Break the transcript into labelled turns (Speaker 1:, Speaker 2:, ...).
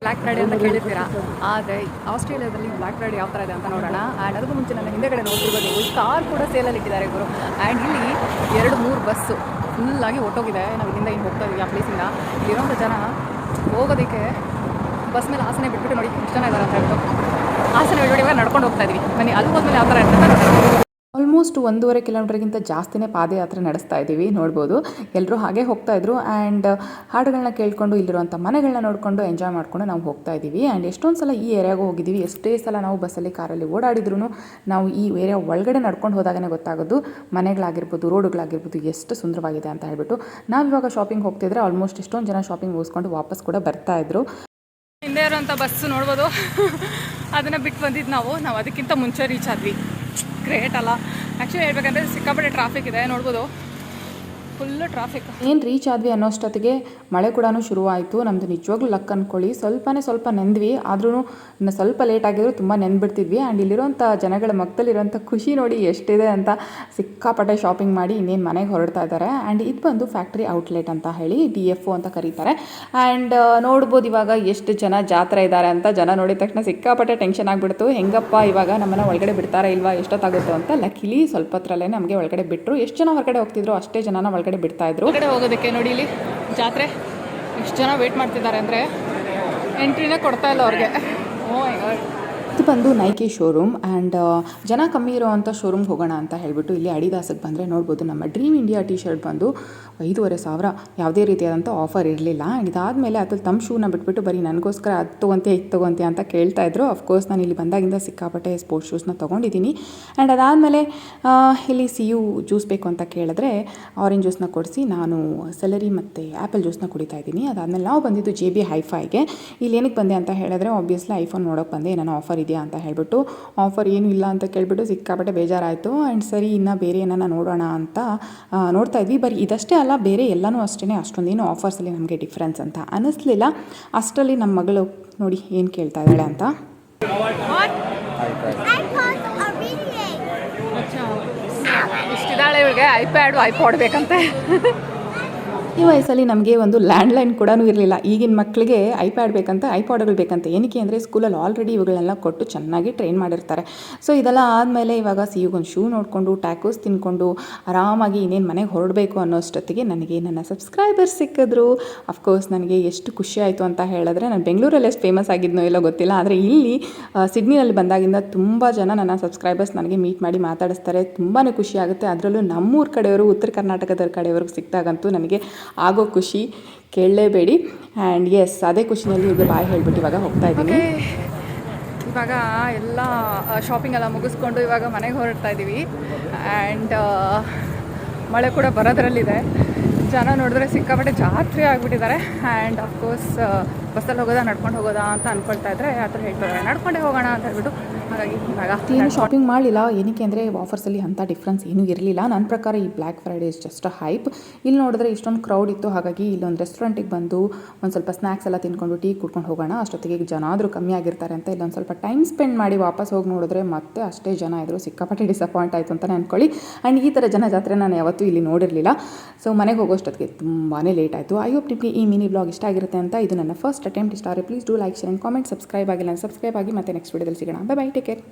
Speaker 1: Black Friday ಅಂತ ಕೇಳಿರ್ತೀರಾ, ಆದರೆ ಆಸ್ಟ್ರೇಲಿಯಾದಲ್ಲಿ ಬ್ಲ್ಯಾಕ್ ಫ್ರೈಡೆ ಯಾವ ಥರ ಇದೆ ಅಂತ ನೋಡೋಣ. ಆ್ಯಂಡ್ ಅದಕ್ಕೂ ಮುಂಚೆ ನನ್ನ ಹಿಂದೆಗಡೆ ನೋಡ್ತಿರ್ಬೋದು ನೀವು, ಈ ಕಾರ್ ಕೂಡ ಸೇಲಲ್ಲಿ ಇಟ್ಟಿದ್ದಾರೆ ಇವರು. ಆ್ಯಂಡ್ ಇಲ್ಲಿ 2-3 ಬಸ್ಸು ಫುಲ್ಲಾಗಿ ಹೊಟ್ಟೋಗಿದೆ. ನಾವು ಇಲ್ಲಿಂದ ಹಿಂಗೆ ಹೋಗ್ತಾ ಇದ್ದೀವಿ ಆ ಪ್ಲೇಸಿಂದ. ಇಲ್ಲಿರೋಂಥ ಜನ ಹೋಗೋದಕ್ಕೆ ಬಸ್ ಮೇಲೆ ಆಸನೆ ಬಿಟ್ಬಿಟ್ಟು ನೋಡಿ ಎಷ್ಟು ಜನ ಇದ್ದಾರೆ ಅಂತ ಹೇಳ್ಬಿಟ್ಟು ಆಸನೆ ಬಿಟ್ಬಿಟ್ಟು ನಡ್ಕೊಂಡು ಹೋಗ್ತಾ ಇದ್ದೀವಿ. ಬನ್ನಿ ಅಲ್ಲಿ ಹೋದ್ಮೇಲೆ ಯಾವ ಥರ ಇರ್ತದೆ. ಆಲ್ಮೋಸ್ಟ್ 1.5 ಕಿಲೋಮೀಟರ್ಗಿಂತ ಜಾಸ್ತಿನೇ ಪಾದಯಾತ್ರೆ ನಡೆಸ್ತಾ ಇದ್ದೀವಿ. ನೋಡ್ಬೋದು ಎಲ್ಲರೂ ಹಾಗೆ ಹೋಗ್ತಾಯಿದ್ರು. ಆ್ಯಂಡ್ ಹಾಡುಗಳನ್ನ ಕೇಳಿಕೊಂಡು ಇಲ್ಲಿರುವಂಥ ಮನೆಗಳನ್ನ ನೋಡಿಕೊಂಡು ಎಂಜಾಯ್ ಮಾಡಿಕೊಂಡು ನಾವು ಹೋಗ್ತಾ ಇದ್ದೀವಿ. ಆ್ಯಂಡ್ ಎಷ್ಟೊಂದು ಸಲ ಈ ಏರಿಯಾಗೂ ಹೋಗಿದ್ದೀವಿ. ಎಷ್ಟೇ ಸಲ ನಾವು ಬಸ್ಸಲ್ಲಿ ಕಾರಲ್ಲಿ ಓಡಾಡಿದ್ರೂ ನಾವು ಈ ಏರಿಯಾ ಒಳಗಡೆ ನಡ್ಕೊಂಡು ಹೋದಾಗನೇ ಗೊತ್ತಾಗೋದು ಮನೆಗಳಾಗಿರ್ಬೋದು, ರೋಡುಗಳಾಗಿರ್ಬೋದು ಎಷ್ಟು ಸುಂದರವಾಗಿದೆ ಅಂತ ಹೇಳ್ಬಿಟ್ಟು. ನಾವಿವಾಗ ಶಾಪಿಂಗ್ ಹೋಗ್ತಿದ್ರೆ ಆಲ್ಮೋಸ್ಟ್ ಎಷ್ಟೊಂದು ಜನ ಶಾಪಿಂಗ್ ಮುಗಿಸ್ಕೊಂಡು ವಾಪಸ್ ಕೂಡ ಬರ್ತಾಯಿದ್ರು. ಹಿಂದೆ ಇರೋಂಥ ಬಸ್ಸು ನೋಡ್ಬೋದು, ಅದನ್ನು ಬಿಟ್ಟು ಬಂದಿದ್ದು ನಾವು ಅದಕ್ಕಿಂತ ಮುಂಚೆ ರೀಚ್ ಆದ್ವಿ. ಗ್ರೇಟ್ ಅಲ್ಲ. ಆ್ಯಕ್ಚುಲಿ ಹೇಳ್ಬೇಕಂದ್ರೆ ಸಿಕ್ಕಾಪಟ್ಟೆ ಟ್ರಾಫಿಕ್ ಇದೆ, ನೋಡ್ಬೋದು ಫುಲ್ಲು ಟ್ರಾಫಿಕ್. ಏನು ರೀಚ್ ಆದ್ವಿ ಅನ್ನೋಷ್ಟೊತ್ತಿಗೆ ಮಳೆ ಕೂಡ ಶುರುವಾಯಿತು. ನಮ್ಮದು ನಿಜವಾಗ್ಲೂ ಲಕ್ ಅಂದ್ಕೊಳ್ಳಿ. ಸ್ವಲ್ಪ ನೆಂದ್ವಿ, ಆದ್ರೂ ಇನ್ನು ಸ್ವಲ್ಪ ಲೇಟ್ ಆಗಿದ್ರು ತುಂಬ ನೆಂದ್ಬಿಡ್ತಿದ್ವಿ. ಆ್ಯಂಡ್ ಇಲ್ಲಿರೋಂಥ ಜನಗಳ ಮಕ್ಕದಲ್ಲಿರೋಂಥ ಖುಷಿ ನೋಡಿ ಎಷ್ಟಿದೆ ಅಂತ. ಸಿಕ್ಕಾಪಟ್ಟೆ ಶಾಪಿಂಗ್ ಮಾಡಿ ಇನ್ನೇನು ಮನೆಗೆ ಹೊರಡ್ತಾ ಇದ್ದಾರೆ. ಆ್ಯಂಡ್ ಇದು ಬಂದು ಫ್ಯಾಕ್ಟ್ರಿ ಔಟ್ಲೆಟ್ ಅಂತ ಹೇಳಿ DFO ಅಂತ ಕರೀತಾರೆ. ಆ್ಯಂಡ್ ನೋಡ್ಬೋದು ಇವಾಗ ಎಷ್ಟು ಜನ ಜಾತ್ರೆ ಇದ್ದಾರೆ ಅಂತ. ಜನ ನೋಡಿದ ತಕ್ಷಣ ಸಿಕ್ಕಾಪಟ್ಟೆ ಟೆನ್ಷನ್ ಆಗಿಬಿಡ್ತು. ಹೆಂಗಪ್ಪ ಇವಾಗ ನಮ್ಮನ್ನು ಒಳಗಡೆ ಬಿಡ್ತಾರಾ ಇಲ್ವಾ, ಎಷ್ಟೊತ್ತಾಗುತ್ತೋ ಅಂತ. ಲಕ್ಕಿಲಿ ಸ್ವಲ್ಪ ಹೊತ್ತರಲ್ಲೇ ನಮಗೆ ಒಳಗಡೆ ಬಿಟ್ಟರು. ಎಷ್ಟು ಜನ ಹೊರಗಡೆ ಹೋಗ್ತಿದ್ರು ಅಷ್ಟೇ ಜನನ ಒಳಗಡೆ ಬಿಡ್ತಾ ಇದ್ರು. ಹೊರಗಡೆ ಹೋಗೋದಕ್ಕೆ ನೋಡಿ ಇಲ್ಲಿ ಜಾತ್ರೆ ಎಷ್ಟು ಜನ ವೇಟ್ ಮಾಡ್ತಿದ್ದಾರೆ ಅಂದರೆ ಎಂಟ್ರಿನೇ ಕೊಡ್ತಾ ಇಲ್ಲ ಅವ್ರಿಗೆ. ಇದು ಬಂದು ನೈಕಿ ಶೋರೂಮ್. ಆ್ಯಂಡ್ ಜನ ಕಮ್ಮಿ ಇರೋವಂಥ ಶೋರೂಮ್ಗೆ ಹೋಗೋಣ ಅಂತ ಹೇಳಿಬಿಟ್ಟು ಇಲ್ಲಿ ಅಡಿದಾಸಿಗೆ ಬಂದರೆ ನೋಡ್ಬೋದು ನಮ್ಮ ಡ್ರೀಮ್ ಇಂಡಿಯಾ ಟಿ ಶರ್ಟ್ ಬಂದು 5,500. ಯಾವುದೇ ರೀತಿಯಾದಂಥ ಆಫರ್ ಇರಲಿಲ್ಲ. ಆ್ಯಂಡ್ ಇದಾದಮೇಲೆ ಅದ್ರಲ್ಲಿ ತಮ್ಮ ಶೂನ ಬಿಟ್ಬಿಟ್ಟು ಬರೀ ನನಗೋಸ್ಕರ ಅದು ತೊಗೊಂತೀಯ ಅಂತ ಕೇಳ್ತಾಯಿದ್ರು. ಅಫ್ಕೋರ್ಸ್ ನಾನು ಇಲ್ಲಿ ಬಂದಾಗಿಂದ ಸಿಕ್ಕಾಪಟ್ಟೆ ಸ್ಪೋರ್ಟ್ಸ್ ಶೂಸ್ನ ತೊಗೊಂಡಿದ್ದೀನಿ. ಆ್ಯಂಡ್ ಅದಾದಮೇಲೆ ಇಲ್ಲಿ CU ಜ್ಯೂಸ್ ಬೇಕು ಅಂತ ಕೇಳಿದ್ರೆ ಆರೆಂಜ್ ಜ್ಯೂಸ್ನ ಕೊಡಿಸಿ ನಾನು ಸೆಲರಿ ಮತ್ತು ಆ್ಯಪಲ್ ಜ್ಯೂಸ್ನ ಕುಡಿತಾ ಇದ್ದೀನಿ. ಅದಾದಮೇಲೆ ನಾವು ಬಂದಿದ್ದು JB Hi-Fiಗೆ. ಇಲ್ಲಿ ಏನಕ್ಕೆ ಬಂದೆ ಅಂತ ಹೇಳಿದ್ರೆ ಆಬ್ವಿಯಸ್ಲಿ ಐಫೋನ್ ನೋಡೋಕೆ ಬಂದೆ, ನಾನು ಆಫರ್ ಇದೆಯಾ ಅಂತ ಹೇಳ್ಬಿಟ್ಟು. ಆಫರ್ ಏನೂ ಇಲ್ಲ ಅಂತ ಕೇಳ್ಬಿಟ್ಟು ಸಿಕ್ಕಾಪಟ್ಟೆ ಬೇಜಾರಾಯಿತು. ಆ್ಯಂಡ್ ಸರಿ ಇನ್ನು ಬೇರೆ ಏನನ್ನ ನೋಡೋಣ ಅಂತ ನೋಡ್ತಾ ಇದ್ವಿ. ಬರೀ ಇದಷ್ಟೇ ಅಲ್ಲ, ಬೇರೆ ಎಲ್ಲನೂ ಅಷ್ಟೇ, ಅಷ್ಟೊಂದೇನು ಆಫರ್ಸಲ್ಲಿ ನಮಗೆ ಡಿಫ್ರೆನ್ಸ್ ಅಂತ ಅನ್ನಿಸ್ಲಿಲ್ಲ. ಅಷ್ಟರಲ್ಲಿ ನಮ್ಮ ಮಗಳು ನೋಡಿ ಏನು ಕೇಳ್ತಾ ಇದ್ದಾಳೆ ಅಂತ. ಇಷ್ಟಿದ್ದಾಳೆ ಇವಳಿಗೆ ಐಪ್ಯಾಡ್ ಬೇಕಂತೆ. ಈ ವಯಸ್ಸಲ್ಲಿ ನಮಗೆ ಒಂದು ಲ್ಯಾಂಡ್ಲೈನ್ ಕೂಡ ಇರಲಿಲ್ಲ. ಈಗಿನ ಮಕ್ಕಳಿಗೆ ಐಪ್ಯಾಡ್ ಬೇಕಂತ, ಐಪಾಡ್ಗಳು ಬೇಕಂತ. ಏನಕ್ಕೆ ಅಂದರೆ ಸ್ಕೂಲಲ್ಲಿ ಆಲ್ರೆಡಿ ಇವುಗಳನ್ನೆಲ್ಲ ಕೊಟ್ಟು ಚೆನ್ನಾಗಿ ಟ್ರೈನ್ ಮಾಡಿರ್ತಾರೆ. ಸೊ ಇದೆಲ್ಲ ಆದಮೇಲೆ ಇವಾಗ CUಗೊಂದು ಶೂ ನೋಡಿಕೊಂಡು ಟ್ಯಾಕೋಸ್ ತಿನ್ಕೊಂಡು ಆರಾಮಾಗಿ ಇನ್ನೇನು ಮನೆಗೆ ಹೊರಡಬೇಕು ಅನ್ನೋಷ್ಟೊತ್ತಿಗೆ ನನಗೆ ನನ್ನ ಸಬ್ಸ್ಕ್ರೈಬರ್ಸ್ ಸಿಕ್ಕಿದ್ರು. ಅಫ್ಕೋರ್ಸ್ ನನಗೆ ಎಷ್ಟು ಖುಷಿ ಆಯಿತು ಅಂತ ಹೇಳಿದ್ರೆ, ನಾನು ಬೆಂಗಳೂರಲ್ಲಿ ಎಷ್ಟು ಫೇಮಸ್ ಆಗಿದ್ನೋ ಎಲ್ಲೋ ಗೊತ್ತಿಲ್ಲ, ಆದರೆ ಇಲ್ಲಿ ಸಿಡ್ನಿನಲ್ಲಿ ಬಂದಾಗಿಂದ ತುಂಬ ಜನ ನನ್ನ ಸಬ್ಸ್ಕ್ರೈಬರ್ಸ್ ನನಗೆ ಮೀಟ್ ಮಾಡಿ ಮಾತಾಡಿಸ್ತಾರೆ. ತುಂಬಾ ಖುಷಿ ಆಗುತ್ತೆ. ಅದರಲ್ಲೂ ನಮ್ಮೂರ ಕಡೆಯವರು, ಉತ್ತರ ಕರ್ನಾಟಕದ ಕಡೆಯವ್ರಿಗೆ ಸಿಕ್ತಾಗಂತೂ ನನಗೆ ಆಗೋ ಖುಷಿ ಕೇಳಲೇಬೇಡಿ. ಆ್ಯಂಡ್ ಎಸ್, ಅದೇ ಖುಷಿನಲ್ಲಿ ಇದು ಬಾಯ್ ಹೇಳ್ಬಿಟ್ಟು ಇವಾಗ ಹೋಗ್ತಾ ಇದ್ದೀನಿ. ಇವಾಗ ಎಲ್ಲ ಶಾಪಿಂಗ್ ಎಲ್ಲ ಮುಗಿಸ್ಕೊಂಡು ಇವಾಗ ಮನೆಗೆ ಹೊರಡ್ತಾ ಇದ್ದೀವಿ. ಆ್ಯಂಡ್ ಮಳೆ ಕೂಡ ಬರೋದ್ರಲ್ಲಿದೆ. ಜನ ನೋಡಿದ್ರೆ ಸಿಕ್ಕಾಪಟ್ಟೆ ಜಾತ್ರೆ ಆಗಿಬಿಟ್ಟಿದ್ದಾರೆ. ಆ್ಯಂಡ್ ಅಫ್ಕೋರ್ಸ್ ಬಸ್ಸಲ್ಲಿ ಹೋಗೋದಾ ನಡ್ಕೊಂಡು ಹೋಗೋದಾ ಅಂತ ಅಂದ್ಕೊಳ್ತಾ ಇದ್ದರೆ ಆ ಥರ ಹೇಳ್ತಾರೆ ನಡ್ಕೊಂಡೇ ಹೋಗೋಣ ಅಂತ ಹೇಳ್ಬಿಟ್ಟು. ಹಾಗಾಗಿ ಇವಾಗ ಏನು ಶಾಪಿಂಗ್ ಮಾಡಲಿಲ್ಲ. ಏನಕ್ಕೆ ಅಂದರೆ ಆಫರ್ಸಲ್ಲಿ ಅಂಥ ಡಿಫ್ರೆನ್ಸ್ ಏನೂ ಇರಲಿಲ್ಲ. ನನ್ನ ಪ್ರಕಾರ ಈ black Friday is just hype. ಇಲ್ಲಿ ನೋಡಿದ್ರೆ ಇಷ್ಟೊಂದು ಕ್ರೌಡ್ ಇತ್ತು. ಹಾಗಾಗಿ ಇಲ್ಲೊಂದು ರೆಸ್ಟೋರೆಂಟಿಗೆ ಬಂದು ಒಂದು ಸ್ವಲ್ಪ ಸ್ನ್ಯಾಕ್ಸ್ ಎಲ್ಲ ತಿನ್ಕೊಂಡು ಟೀ ಕುಡ್ಕೊಂಡು ಹೋಗೋಣ, ಅಷ್ಟೊತ್ತಿಗೆ ಜನ ಆದರೂ ಕಮ್ಮಿ ಆಗಿರ್ತಾರೆ ಅಂತ ಇಲ್ಲೊಂದು ಸ್ವಲ್ಪ ಟೈಮ್ ಸ್ಪೆಂಡ್ ಮಾಡಿ ವಾಪಸ್ ಹೋಗಿ ನೋಡಿದ್ರೆ ಮತ್ತೆ ಅಷ್ಟೇ ಜನ ಇದ್ದರು. ಸಿಕ್ಕಾಪಟ್ಟೆ ಡಿಸಪಾಯಿಂಟ್ ಆಯಿತು ಅಂತಲೇ ಅಂದ್ಕೊಳ್ಳಿ. ಆ್ಯಂಡ್ ಈ ಥರ ಜನ ಜಾತ್ರೆ ನಾನು ಯಾವತ್ತೂ ಇಲ್ಲಿ ನೋಡಿರಲಿಲ್ಲ. ಸೊ ಮನೆಗೆ ಹೋಗೋಷ್ಟೊತ್ತಿಗೆ ತುಂಬಾ ಲೇಟ್ ಆಯಿತು. ಐ ಹೋಪ್ ನಿಮಗೆ ಈ ಮಿನಿ ಬ್ಲಾಗ್ ಇಷ್ಟ ಆಗಿರುತ್ತೆ ಅಂತ. ಇದು ನನ್ನ ಫಸ್ಟ್ ಅಟೆಂಪ್ಟ್. ಇಷ್ಟ ಆದರೆ please do like, share and comment. Subscribe ಆಗಿಲ್ಲ ಅಂದರೆ ಸಬ್ಸ್ಕ್ರೈಬ್ ಆಗಿ. ಮತ್ತೆ ನೆಕ್ಸ್ಟ್ ವೀಡಿಯೋದಲ್ಲಿ ಸಿಗೋಣ. By, take care.